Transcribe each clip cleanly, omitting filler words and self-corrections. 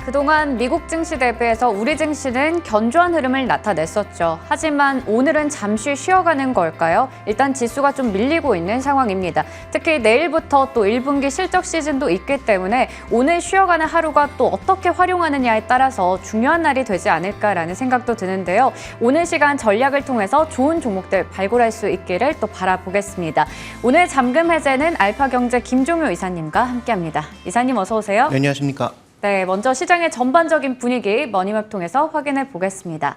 그동안 미국 증시 대비해서 우리 증시는 견조한 흐름을 나타냈었죠. 하지만 오늘은 잠시 쉬어가는 걸까요? 일단 지수가 좀 밀리고 있는 상황입니다. 특히 내일부터 또 1분기 실적 시즌도 있기 때문에 오늘 쉬어가는 하루가 또 어떻게 활용하느냐에 따라서 중요한 날이 되지 않을까라는 생각도 드는데요. 오늘 시간 전략을 통해서 좋은 종목들 발굴할 수 있기를 또 바라보겠습니다. 오늘 잠금 해제는 알파경제 김종효 이사님과 함께합니다. 이사님 어서 오세요. 네, 안녕하십니까. 네, 먼저 시장의 전반적인 분위기 머니맵 통해서 확인해 보겠습니다.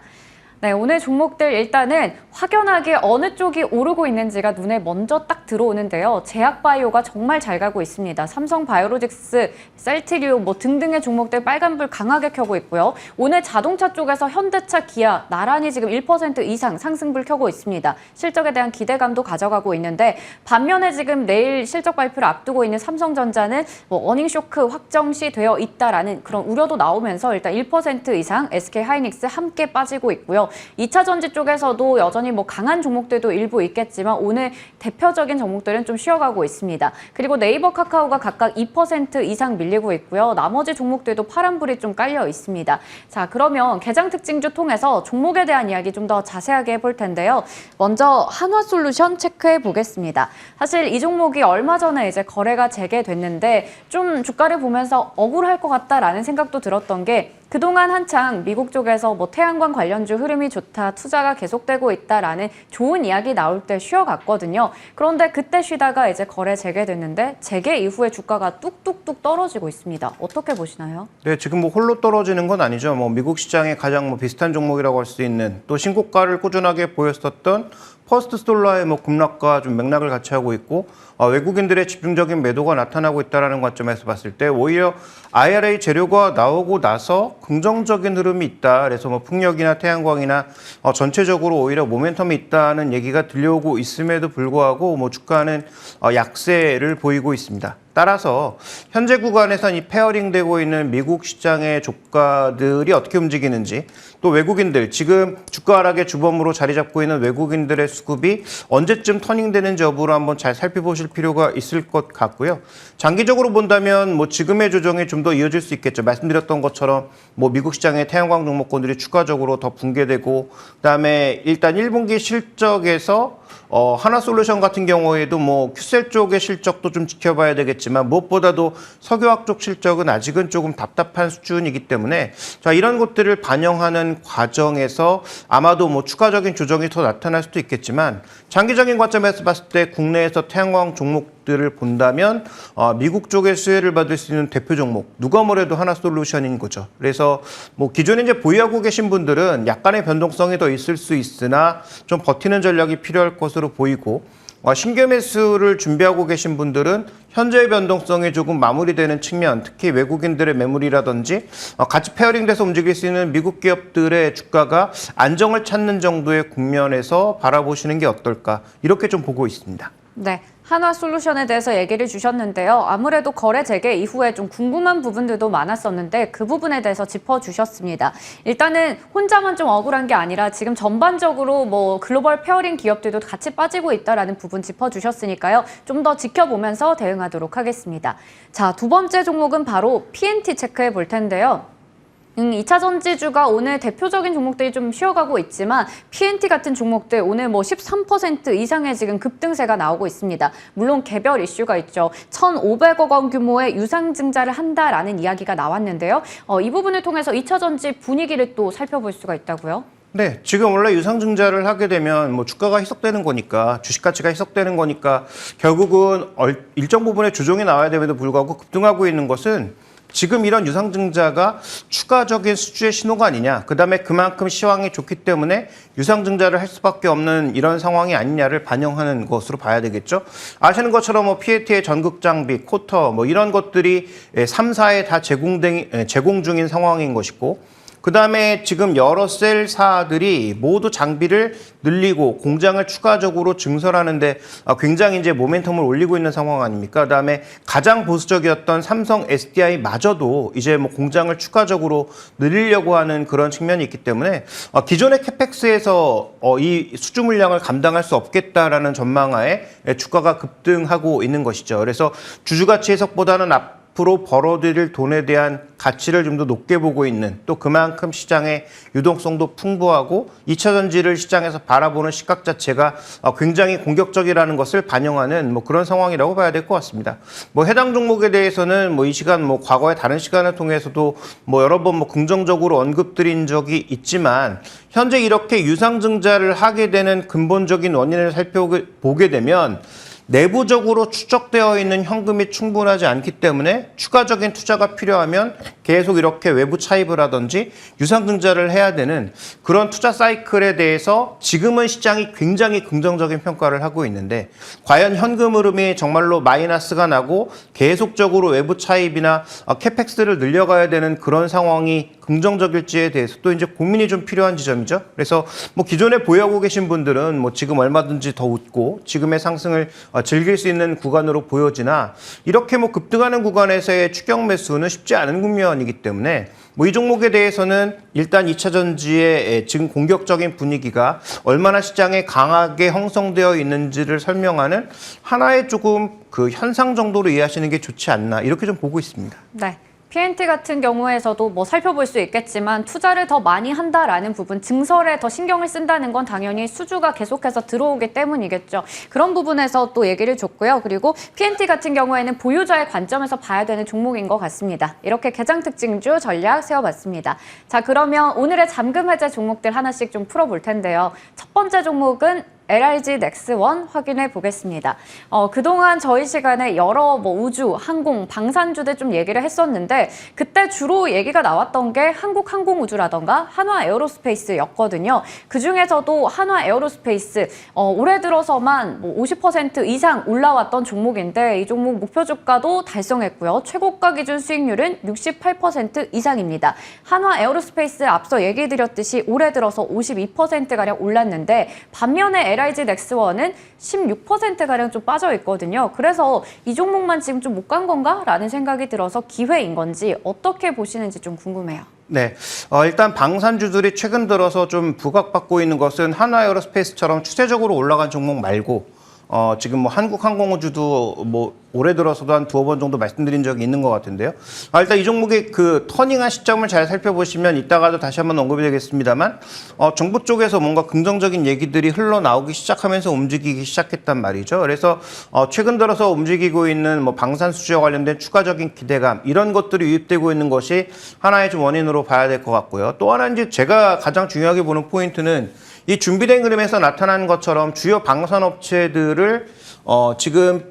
네, 오늘 종목들 일단은 확연하게 어느 쪽이 오르고 있는지가 눈에 먼저 딱 들어오는데요. 제약바이오가 정말 잘 가고 있습니다. 삼성바이오로직스, 셀트리온 등등의 종목들 빨간불 강하게 켜고 있고요. 오늘 자동차 쪽에서 현대차, 기아 나란히 지금 1% 이상 상승불 켜고 있습니다. 실적에 대한 기대감도 가져가고 있는데 반면에 지금 내일 실적 발표를 앞두고 있는 삼성전자는 어닝쇼크 확정시 되어 있다라는 그런 우려도 나오면서 일단 1% 이상 SK하이닉스 함께 빠지고 있고요. 2차 전지 쪽에서도 여전히 강한 종목들도 일부 있겠지만 오늘 대표적인 종목들은 좀 쉬어가고 있습니다. 그리고 네이버, 카카오가 각각 2% 이상 밀리고 있고요. 나머지 종목들도 파란불이 좀 깔려 있습니다. 자, 그러면 개장 특징주 통해서 종목에 대한 이야기 좀 더 자세하게 해볼 텐데요. 먼저 한화솔루션 체크해 보겠습니다. 사실 이 종목이 얼마 전에 이제 거래가 재개됐는데 좀 주가를 보면서 억울할 것 같다라는 생각도 들었던 게 그동안 한창 미국 쪽에서 태양광 관련주 흐름이 좋다, 투자가 계속되고 있다라는 좋은 이야기 나올 때 쉬어갔거든요. 그런데 그때 쉬다가 이제 거래 재개됐는데 재개 이후에 주가가 뚝뚝뚝 떨어지고 있습니다. 어떻게 보시나요? 네, 지금 홀로 떨어지는 건 아니죠. 미국 시장에 가장 비슷한 종목이라고 할 수 있는 또 신고가를 꾸준하게 보였었던 퍼스트솔라의 급락과 좀 맥락을 같이 하고 있고 외국인들의 집중적인 매도가 나타나고 있다는 관점에서 봤을 때 오히려 IRA 재료가 나오고 나서 긍정적인 흐름이 있다. 그래서 풍력이나 태양광이나 전체적으로 오히려 모멘텀이 있다는 얘기가 들려오고 있음에도 불구하고 주가는 약세를 보이고 있습니다. 따라서 현재 구간에선 이 페어링되고 있는 미국 시장의 주가들이 어떻게 움직이는지 또 외국인들 지금 주가 하락의 주범으로 자리 잡고 있는 외국인들의 수급이 언제쯤 터닝되는지 여부를 한번 잘 살펴보실 필요가 있을 것 같고요. 장기적으로 본다면 지금의 조정이 좀 더 이어질 수 있겠죠. 말씀드렸던 것처럼 미국 시장의 태양광 종목군들이 추가적으로 더 붕괴되고 그다음에 일단 1분기 실적에서 하나솔루션 같은 경우에도 큐셀 쪽의 실적도 좀 지켜봐야 되겠지만 무엇보다도 석유화학 쪽 실적은 아직은 조금 답답한 수준이기 때문에 자, 이런 것들을 반영하는 과정에서 아마도 추가적인 조정이 더 나타날 수도 있겠지만 장기적인 관점에서 봤을 때 국내에서 태양광 종목들을 본다면 미국 쪽의 수혜를 받을 수 있는 대표 종목 누가 뭐래도 하나솔루션인 거죠. 그래서 기존에 이제 보유하고 계신 분들은 약간의 변동성이 더 있을 수 있으나 좀 버티는 전략이 필요할 것으로 보이고 신규 매수를 준비하고 계신 분들은 현재의 변동성이 조금 마무리되는 측면, 특히 외국인들의 매물이라든지 같이 페어링돼서 움직일 수 있는 미국 기업들의 주가가 안정을 찾는 정도의 국면에서 바라보시는 게 어떨까 이렇게 좀 보고 있습니다. 네. 한화솔루션에 대해서 얘기를 주셨는데요. 아무래도 거래 재개 이후에 좀 궁금한 부분들도 많았었는데 그 부분에 대해서 짚어주셨습니다. 일단은 혼자만 좀 억울한 게 아니라 지금 전반적으로 글로벌 페어링 기업들도 같이 빠지고 있다라는 부분 짚어주셨으니까요. 좀 더 지켜보면서 대응하도록 하겠습니다. 자, 두 번째 종목은 바로 PNT 체크해 볼 텐데요. 2차 전지주가 오늘 대표적인 종목들이 좀 쉬어가고 있지만 PNT 같은 종목들 오늘 13% 이상의 지금 급등세가 나오고 있습니다. 물론 개별 이슈가 있죠. 1,500억 원 규모의 유상증자를 한다라는 이야기가 나왔는데요. 이 부분을 통해서 2차 전지 분위기를 또 살펴볼 수가 있다고요? 네, 지금 원래 유상증자를 하게 되면 주가가 희석되는 거니까 주식 가치가 희석되는 거니까 결국은 일정 부분의 조정이 나와야 됨에도 불구하고 급등하고 있는 것은 지금 이런 유상증자가 추가적인 수주의 신호가 아니냐. 그다음에 그만큼 시황이 좋기 때문에 유상증자를 할 수밖에 없는 이런 상황이 아니냐를 반영하는 것으로 봐야 되겠죠. 아시는 것처럼 PNT의 전극 장비, 코터 이런 것들이 3, 4에 다 제공 중인 상황인 것이고 그다음에 지금 여러 셀사들이 모두 장비를 늘리고 공장을 추가적으로 증설하는데 굉장히 이제 모멘텀을 올리고 있는 상황 아닙니까? 그다음에 가장 보수적이었던 삼성 SDI마저도 이제 공장을 추가적으로 늘리려고 하는 그런 측면이 있기 때문에 기존의 캐펙스에서 이 수주 물량을 감당할 수 없겠다라는 전망하에 주가가 급등하고 있는 것이죠. 그래서 주주가치 해석보다는 앞으로 벌어들일 돈에 대한 가치를 좀 더 높게 보고 있는, 또 그만큼 시장의 유동성도 풍부하고 2차 전지를 시장에서 바라보는 시각 자체가 굉장히 공격적이라는 것을 반영하는 뭐 그런 상황이라고 봐야 될 것 같습니다. 뭐 해당 종목에 대해서는 뭐 이 시간 뭐 과거의 다른 시간을 통해서도 뭐 여러 번 뭐 긍정적으로 언급드린 적이 있지만, 현재 이렇게 유상증자를 하게 되는 근본적인 원인을 살펴보게 되면 내부적으로 추적되어 있는 현금이 충분하지 않기 때문에 추가적인 투자가 필요하면 계속 이렇게 외부 차입을 하든지 유상증자를 해야 되는 그런 투자 사이클에 대해서 지금은 시장이 굉장히 긍정적인 평가를 하고 있는데, 과연 현금 흐름이 정말로 마이너스가 나고 계속적으로 외부 차입이나 캐펙스를 늘려가야 되는 그런 상황이 긍정적일지에 대해서 또 이제 고민이 좀 필요한 지점이죠. 그래서 뭐 기존에 보유하고 계신 분들은 뭐 지금 얼마든지 더 웃고 지금의 상승을 즐길 수 있는 구간으로 보여지나, 이렇게 뭐 급등하는 구간에서의 추격 매수는 쉽지 않은 국면이기 때문에 뭐 이 종목에 대해서는 일단 2차 전지의 지금 공격적인 분위기가 얼마나 시장에 강하게 형성되어 있는지를 설명하는 하나의 조금 그 현상 정도로 이해하시는 게 좋지 않나, 이렇게 좀 보고 있습니다. 네. PNT 같은 경우에서도 뭐 살펴볼 수 있겠지만 투자를 더 많이 한다라는 부분, 증설에 더 신경을 쓴다는 건 당연히 수주가 계속해서 들어오기 때문이겠죠. 그런 부분에서 또 얘기를 줬고요. 그리고 PNT 같은 경우에는 보유자의 관점에서 봐야 되는 종목인 것 같습니다. 이렇게 개장 특징주 전략 세워봤습니다. 자, 그러면 오늘의 잠금 해제 종목들 하나씩 좀 풀어볼 텐데요. 첫 번째 종목은 LIG 넥스원 확인해 보겠습니다. 그동안 저희 시간에 여러 뭐 우주, 항공, 방산주들 좀 얘기를 했었는데, 그때 주로 얘기가 나왔던 게 한국항공우주라던가 한화에어로스페이스였거든요. 그중에서도 한화에어로스페이스 올해 들어서만 뭐 50% 이상 올라왔던 종목인데, 이 종목 목표 주가도 달성했고요. 최고가 기준 수익률은 68% 이상입니다. 한화에어로스페이스 앞서 얘기 드렸듯이 올해 들어서 52%가량 올랐는데, 반면에 LIG 넥스원은 16%가량 좀 빠져 있거든요. 그래서 이 종목만 지금 좀 못 간 건가? 라는 생각이 들어서 기회인 건지 어떻게 보시는지 좀 궁금해요. 네, 일단 방산주들이 최근 들어서 좀 부각받고 있는 것은 한화에어로스페이스처럼 추세적으로 올라간 종목 말고, 지금 뭐 한국항공우주도 뭐 올해 들어서도 한 두어 번 정도 말씀드린 적이 있는 것 같은데요. 일단 이 종목의 그 터닝한 시점을 잘 살펴보시면 이따가도 다시 한번 언급이 되겠습니다만, 정부 쪽에서 뭔가 긍정적인 얘기들이 흘러나오기 시작하면서 움직이기 시작했단 말이죠. 그래서 최근 들어서 움직이고 있는 뭐 방산 수주와 관련된 추가적인 기대감, 이런 것들이 유입되고 있는 것이 하나의 좀 원인으로 봐야 될 것 같고요. 또 하나 이제 제가 가장 중요하게 보는 포인트는 이 준비된 그림에서 나타나는 것처럼 주요 방산업체들을 지금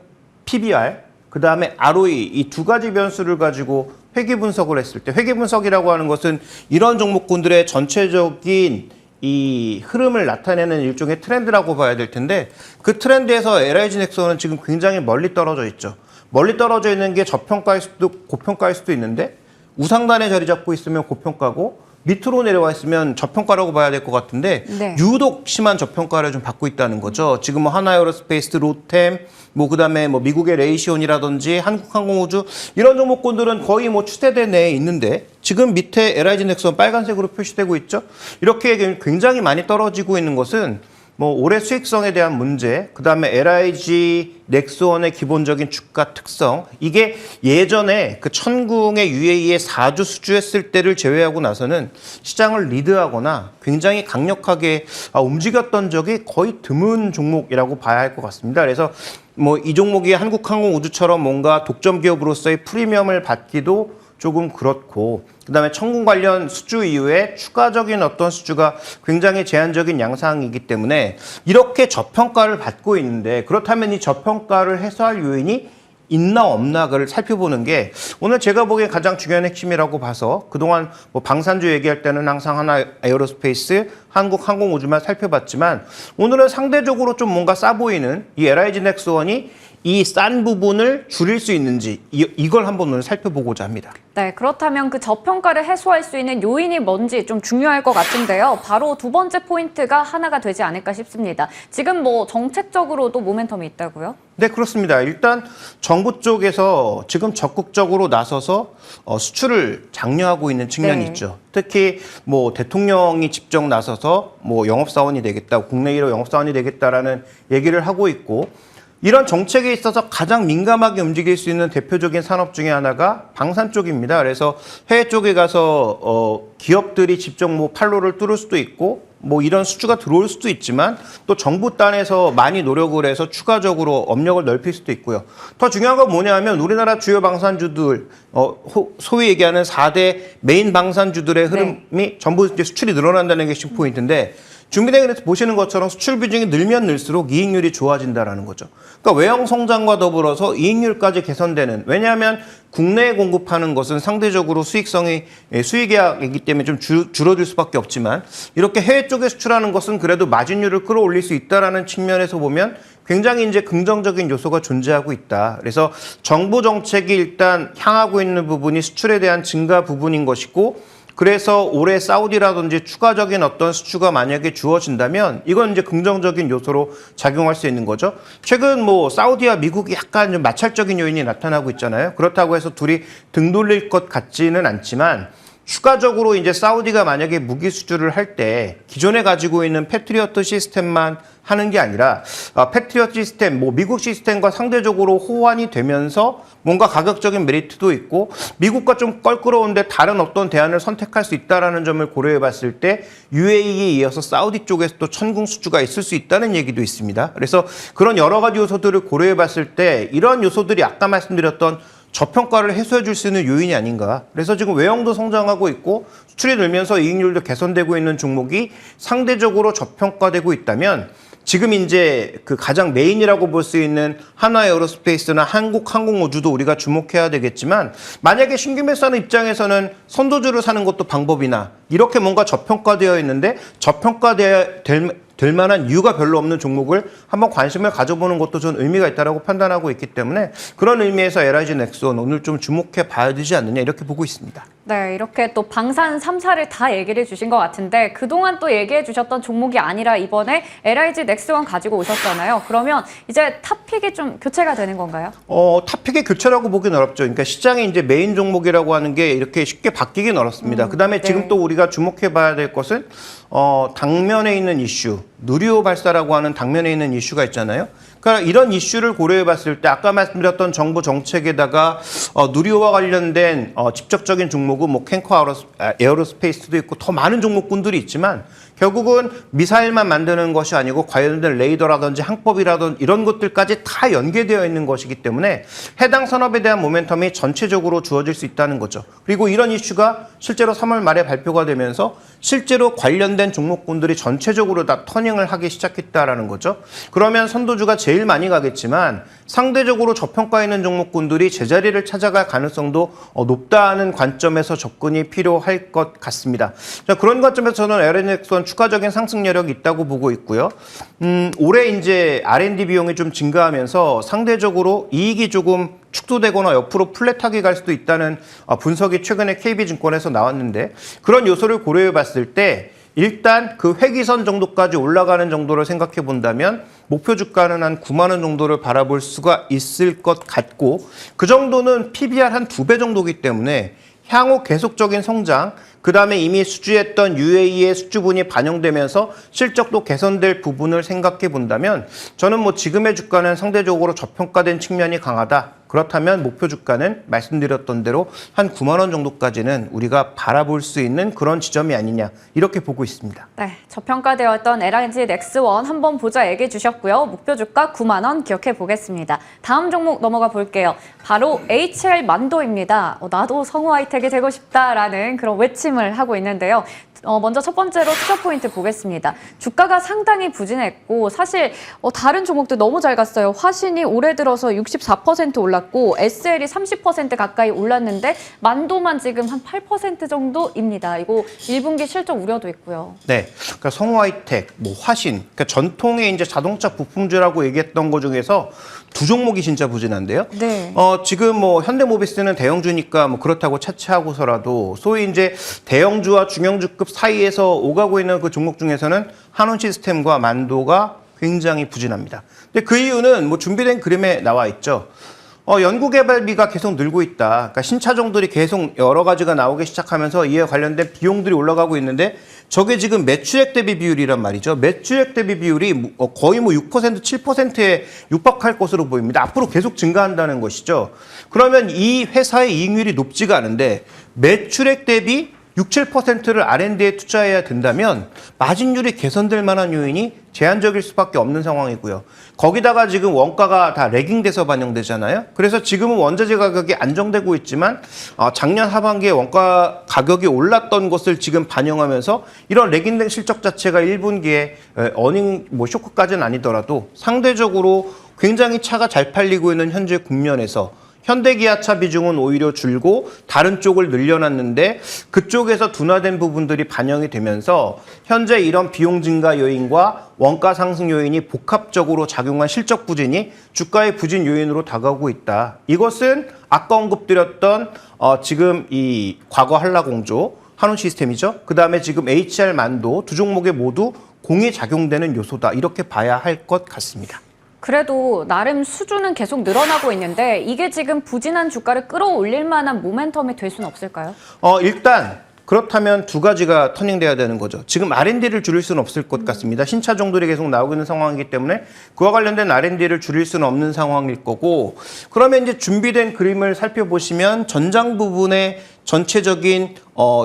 PBR, 그 다음에 ROE 이 두 가지 변수를 가지고 회계 분석을 했을 때, 회계 분석이라고 하는 것은 이런 종목군들의 전체적인 이 흐름을 나타내는 일종의 트렌드라고 봐야 될 텐데, 그 트렌드에서 LIG 넥스원은 지금 굉장히 멀리 떨어져 있죠. 멀리 떨어져 있는 게 저평가일 수도 고평가일 수도 있는데, 우상단에 자리 잡고 있으면 고평가고 밑으로 내려와 있으면 저평가라고 봐야 될 것 같은데, 네. 유독 심한 저평가를 좀 받고 있다는 거죠. 지금 뭐 하나에어로스페이스, 로템, 뭐 그다음에 뭐 미국의 레이시온이라든지 한국항공우주, 이런 종목군들은 거의 뭐 추세대 내에 있는데, 지금 밑에 LIG 넥스원 빨간색으로 표시되고 있죠. 이렇게 굉장히 많이 떨어지고 있는 것은 뭐 올해 수익성에 대한 문제, 그다음에 LIG 넥스원의 기본적인 주가 특성, 이게 예전에 그 천궁의 UAE에 4주 수주했을 때를 제외하고 나서는 시장을 리드하거나 굉장히 강력하게 움직였던 적이 거의 드문 종목이라고 봐야 할 것 같습니다. 그래서 뭐 이 종목이 한국항공우주처럼 뭔가 독점 기업으로서의 프리미엄을 받기도 조금 그렇고, 그다음에 천궁 관련 수주 이후에 추가적인 어떤 수주가 굉장히 제한적인 양상이기 때문에 이렇게 저평가를 받고 있는데, 그렇다면 이 저평가를 해소할 요인이 있나 없나를 살펴보는 게 오늘 제가 보기에 가장 중요한 핵심이라고 봐서, 그동안 뭐 방산주 얘기할 때는 항상 하나에어로스페이스, 한국항공우주만 살펴봤지만, 오늘은 상대적으로 좀 뭔가 싸 보이는 이 LIG 넥스원이 이 싼 부분을 줄일 수 있는지, 이걸 한번 오늘 살펴보고자 합니다. 네, 그렇다면 그 저평가를 해소할 수 있는 요인이 뭔지 좀 중요할 것 같은데요. 바로 두 번째 포인트가 하나가 되지 않을까 싶습니다. 지금 뭐 정책적으로도 모멘텀이 있다고요? 네, 그렇습니다. 일단 정부 쪽에서 지금 적극적으로 나서서 수출을 장려하고 있는 측면이 네. 있죠. 특히 뭐 대통령이 직접 나서서 뭐 영업사원이 되겠다, 국내 1호 영업사원이 되겠다라는 얘기를 하고 있고, 이런 정책에 있어서 가장 민감하게 움직일 수 있는 대표적인 산업 중에 하나가 방산 쪽입니다. 그래서 해외 쪽에 가서 기업들이 직접 뭐 판로를 뚫을 수도 있고 뭐 이런 수주가 들어올 수도 있지만 또 정부 단에서 많이 노력을 해서 추가적으로 업력을 넓힐 수도 있고요. 더 중요한 건 뭐냐면 우리나라 주요 방산주들 소위 얘기하는 4대 메인 방산주들의 흐름이 전부 이제 수출이 늘어난다는 게 포인트인데 준비대금에서 보시는 것처럼 수출 비중이 늘면 늘수록 이익률이 좋아진다라는 거죠. 그러니까 외형 성장과 더불어서 이익률까지 개선되는, 왜냐하면 국내에 공급하는 것은 상대적으로 수익이기 때문에 좀 줄어들 수밖에 없지만 이렇게 해외 쪽에 수출하는 것은 그래도 마진율을 끌어올릴 수 있다라는 측면에서 보면 굉장히 이제 긍정적인 요소가 존재하고 있다. 그래서 정부 정책이 일단 향하고 있는 부분이 수출에 대한 증가 부분인 것이고, 그래서 올해 사우디라든지 추가적인 어떤 수주가 만약에 주어진다면 이건 이제 긍정적인 요소로 작용할 수 있는 거죠. 최근 뭐 사우디와 미국이 약간 좀 마찰적인 요인이 나타나고 있잖아요. 그렇다고 해서 둘이 등 돌릴 것 같지는 않지만 추가적으로 이제 사우디가 만약에 무기 수주를 할 때 기존에 가지고 있는 패트리어트 시스템만 하는 게 아니라 패트리어트 시스템, 뭐 미국 시스템과 상대적으로 호환이 되면서 뭔가 가격적인 메리트도 있고 미국과 좀 껄끄러운데 다른 어떤 대안을 선택할 수 있다는 점을 고려해 봤을 때 UAE에 이어서 사우디 쪽에서 또 천궁 수주가 있을 수 있다는 얘기도 있습니다. 그래서 그런 여러 가지 요소들을 고려해 봤을 때 이런 요소들이 아까 말씀드렸던 저평가를 해소해 줄 수 있는 요인이 아닌가. 그래서 지금 외형도 성장하고 있고 수출이 늘면서 이익률도 개선되고 있는 종목이 상대적으로 저평가되고 있다면 지금 이제 그 가장 메인이라고 볼 수 있는 한화에어로스페이스나 한국항공우주도 우리가 주목해야 되겠지만 만약에 신규 매수하는 입장에서는 선도주를 사는 것도 방법이나 이렇게 뭔가 저평가되어 있는데 될 만한 이유가 별로 없는 종목을 한번 관심을 가져보는 것도 좀 의미가 있다고 판단하고 있기 때문에 그런 의미에서 LIG 넥스원 오늘 좀 주목해 봐야 되지 않느냐 이렇게 보고 있습니다. 네, 이렇게 또 방산 3사를 다 얘기를 해주신 것 같은데 그동안 또 얘기해 주셨던 종목이 아니라 이번에 LIG 넥스원 가지고 오셨잖아요. 그러면 이제 탑픽이 좀 교체가 되는 건가요? 탑픽의 교체라고 보기는 어렵죠. 그러니까 시장의 이제 메인 종목이라고 하는 게 이렇게 쉽게 바뀌긴 어렵습니다. 그다음에 네. 지금 또 우리가 주목해 봐야 될 것은 당면에 있는 이슈, 누리호 발사라고 하는 당면에 있는 이슈가 있잖아요. 그러니까 이런 이슈를 고려해 봤을 때 아까 말씀드렸던 정부 정책에다가 누리호와 관련된 직접적인 종목은 뭐 캔커 에어로스페이스도 있고 더 많은 종목군들이 있지만 결국은 미사일만 만드는 것이 아니고 관련된 레이더라든지 항법이라든지 이런 것들까지 다 연계되어 있는 것이기 때문에 해당 산업에 대한 모멘텀이 전체적으로 주어질 수 있다는 거죠. 그리고 이런 이슈가 실제로 3월 말에 발표가 되면서 실제로 관련된 종목군들이 전체적으로 다 터닝을 하기 시작했다라는 거죠. 그러면 선도주가 제일 많이 가겠지만 상대적으로 저평가 있는 종목군들이 제자리를 찾아갈 가능성도 높다는 관점에서 접근이 필요할 것 같습니다. 자, 그런 관점에서 저는 LNX원 추가적인 상승 여력이 있다고 보고 있고요. 올해 이제 R&D 비용이 좀 증가하면서 상대적으로 이익이 조금 축소되거나 옆으로 플랫하게 갈 수도 있다는 분석이 최근에 KB증권에서 나왔는데 그런 요소를 고려해 봤을 때 일단 그 회기선 정도까지 올라가는 정도를 생각해 본다면 목표 주가는 한 9만 원 정도를 바라볼 수가 있을 것 같고 그 정도는 PBR 한 2배 정도이기 때문에 향후 계속적인 성장, 그다음에 이미 수주했던 UAE의 수주분이 반영되면서 실적도 개선될 부분을 생각해 본다면 저는 뭐 지금의 주가는 상대적으로 저평가된 측면이 강하다. 그렇다면 목표 주가는 말씀드렸던 대로 한 9만 원 정도까지는 우리가 바라볼 수 있는 그런 지점이 아니냐 이렇게 보고 있습니다. 네, 저평가되었던 LIG 넥스원 한번 보자 얘기해 주셨고요. 목표 주가 9만 원 기억해 보겠습니다. 다음 종목 넘어가 볼게요. 바로 HL 만도입니다. 나도 성우 하이텍이 되고 싶다라는 그런 외침을 하고 있는데요. 먼저 첫 번째로 투자 포인트 보겠습니다. 주가가 상당히 부진했고 사실 다른 종목들 너무 잘 갔어요. 화신이 올해 들어서 64% 올랐고 SL이 30% 가까이 올랐는데 만도만 지금 한 8% 정도입니다. 이거 1분기 실적 우려도 있고요. 네, 그러니까 성화이텍, 뭐 화신, 그러니까 전통의 이제 자동차 부품주라고 얘기했던 것 중에서 두 종목이 진짜 부진한데요. 네. 지금 뭐 현대모비스는 대형주니까 뭐 그렇다고 차치하고서라도 소위 이제 대형주와 중형주급 사이에서 오가고 있는 그 종목 중에서는 한원시스템과 만도가 굉장히 부진합니다. 근데 그 이유는 뭐 준비된 그림에 나와 있죠. 연구개발비가 계속 늘고 있다. 그러니까 신차종들이 계속 여러 가지가 나오기 시작하면서 이에 관련된 비용들이 올라가고 있는데 저게 지금 매출액 대비 비율이란 말이죠. 매출액 대비 비율이 거의 6%, 7%에 육박할 것으로 보입니다. 앞으로 계속 증가한다는 것이죠. 그러면 이 회사의 이익률이 높지가 않은데 매출액 대비 6, 7%를 R&D에 투자해야 된다면 마진율이 개선될 만한 요인이 제한적일 수밖에 없는 상황이고요. 거기다가 지금 원가가 다 레깅돼서 반영되잖아요. 그래서 지금은 원자재 가격이 안정되고 있지만 작년 하반기에 원가 가격이 올랐던 것을 지금 반영하면서 이런 레깅된 실적 자체가 1분기에 어닝 쇼크까지는 아니더라도 상대적으로 굉장히 차가 잘 팔리고 있는 현재 국면에서 현대기아차 비중은 오히려 줄고 다른 쪽을 늘려놨는데 그쪽에서 둔화된 부분들이 반영이 되면서 현재 이런 비용 증가 요인과 원가 상승 요인이 복합적으로 작용한 실적 부진이 주가의 부진 요인으로 다가오고 있다. 이것은 아까 언급드렸던 지금 이 과거 한라공조, 한우시스템이죠. 그다음에 지금 HR만도 두 종목에 모두 공이 작용되는 요소다. 이렇게 봐야 할 것 같습니다. 그래도 나름 수준은 계속 늘어나고 있는데 이게 지금 부진한 주가를 끌어올릴 만한 모멘텀이 될 수는 없을까요? 일단 그렇다면 두 가지가 터닝돼야 되는 거죠. 지금 R&D를 줄일 수는 없을 것 같습니다. 신차종들이 계속 나오고 있는 상황이기 때문에 그와 관련된 R&D를 줄일 수는 없는 상황일 거고, 그러면 이제 준비된 그림을 살펴보시면 전장 부분에 전체적인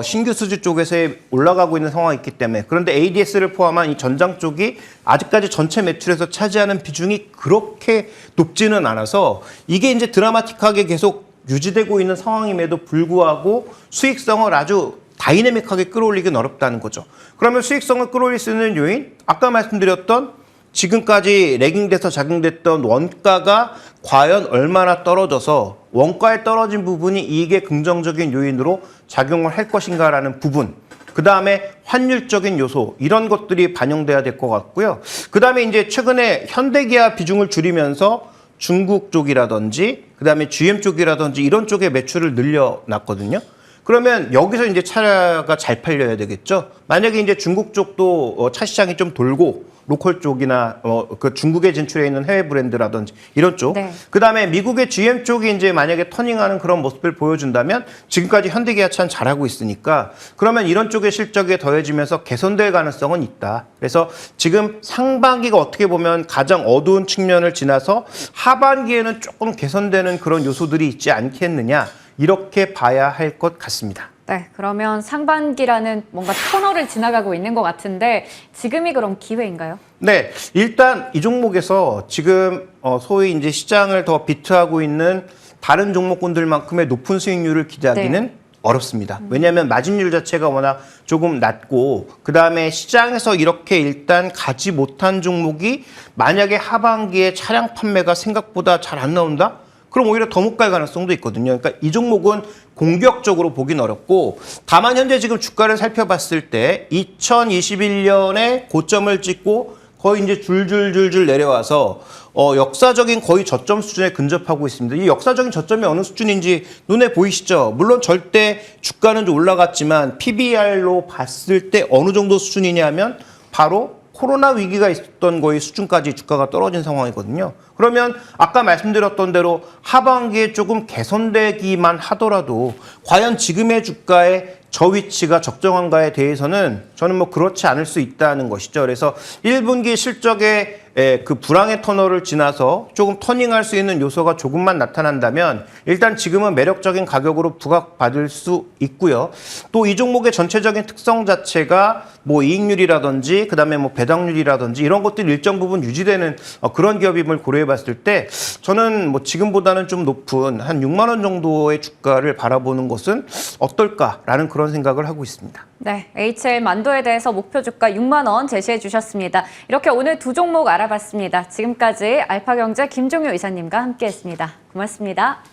신규 수주 쪽에서 올라가고 있는 상황이 있기 때문에, 그런데 ADS를 포함한 이 전장 쪽이 아직까지 전체 매출에서 차지하는 비중이 그렇게 높지는 않아서 이게 이제 드라마틱하게 계속 유지되고 있는 상황임에도 불구하고 수익성을 아주 다이내믹하게 끌어올리기는 어렵다는 거죠. 그러면 수익성을 끌어올릴 수 있는 요인, 아까 말씀드렸던 지금까지 레깅돼서 작용됐던 원가가 과연 얼마나 떨어져서 원가에 떨어진 부분이 이익의 긍정적인 요인으로 작용을 할 것인가라는 부분, 그 다음에 환율적인 요소, 이런 것들이 반영돼야 될 것 같고요. 그 다음에 이제 최근에 현대기아 비중을 줄이면서 중국 쪽이라든지 그 다음에 GM 쪽이라든지 이런 쪽의 매출을 늘려놨거든요. 그러면 여기서 이제 차가 잘 팔려야 되겠죠. 만약에 이제 중국 쪽도 차 시장이 좀 돌고 로컬 쪽이나 그 중국에 진출해 있는 해외 브랜드라든지 이런 쪽, 네. 그 다음에 미국의 GM 쪽이 이제 만약에 터닝하는 그런 모습을 보여준다면 지금까지 현대기아차는 잘하고 있으니까 그러면 이런 쪽의 실적에 더해지면서 개선될 가능성은 있다. 그래서 지금 상반기가 어떻게 보면 가장 어두운 측면을 지나서 하반기에는 조금 개선되는 그런 요소들이 있지 않겠느냐, 이렇게 봐야 할 것 같습니다. 네, 그러면 상반기라는 뭔가 터널을 지나가고 있는 것 같은데 지금이 그럼 기회인가요? 네, 일단 이 종목에서 지금 소위 이제 시장을 더 비트하고 있는 다른 종목군들만큼의 높은 수익률을 기대하기는 네. 어렵습니다. 왜냐하면 마진율 자체가 워낙 조금 낮고, 그 다음에 시장에서 이렇게 일단 가지 못한 종목이 만약에 하반기에 차량 판매가 생각보다 잘 안 나온다? 그럼 오히려 더 못 갈 가능성도 있거든요. 그러니까 이 종목은 공격적으로 보긴 어렵고, 다만 현재 지금 주가를 살펴봤을 때 2021년에 고점을 찍고 거의 이제 줄줄줄줄 내려와서 역사적인 거의 저점 수준에 근접하고 있습니다. 이 역사적인 저점이 어느 수준인지 눈에 보이시죠? 물론 절대 주가는 좀 올라갔지만 PBR로 봤을 때 어느 정도 수준이냐 하면 바로 코로나 위기가 있었던 거의 수준까지 주가가 떨어진 상황이거든요. 그러면 아까 말씀드렸던 대로 하반기에 조금 개선되기만 하더라도 과연 지금의 주가의 저 위치가 적정한가에 대해서는 저는 뭐 그렇지 않을 수 있다는 것이죠. 그래서 1분기 실적의 그 불황의 터널을 지나서 조금 터닝할 수 있는 요소가 조금만 나타난다면 일단 지금은 매력적인 가격으로 부각받을 수 있고요. 또 이 종목의 전체적인 특성 자체가 뭐 이익률이라든지 그다음에 뭐 배당률이라든지 이런 것들이 일정 부분 유지되는 그런 기업임을 고려해 봤을 때 저는 뭐 지금보다는 좀 높은 한 6만 원 정도의 주가를 바라보는 것은 어떨까라는 그런 생각을 하고 있습니다. 네, HL 만도에 대해서 목표 주가 6만 원 제시해 주셨습니다. 이렇게 오늘 두 종목 알아봤습니다. 지금까지 알파경제 김종효 이사님과 함께했습니다. 고맙습니다.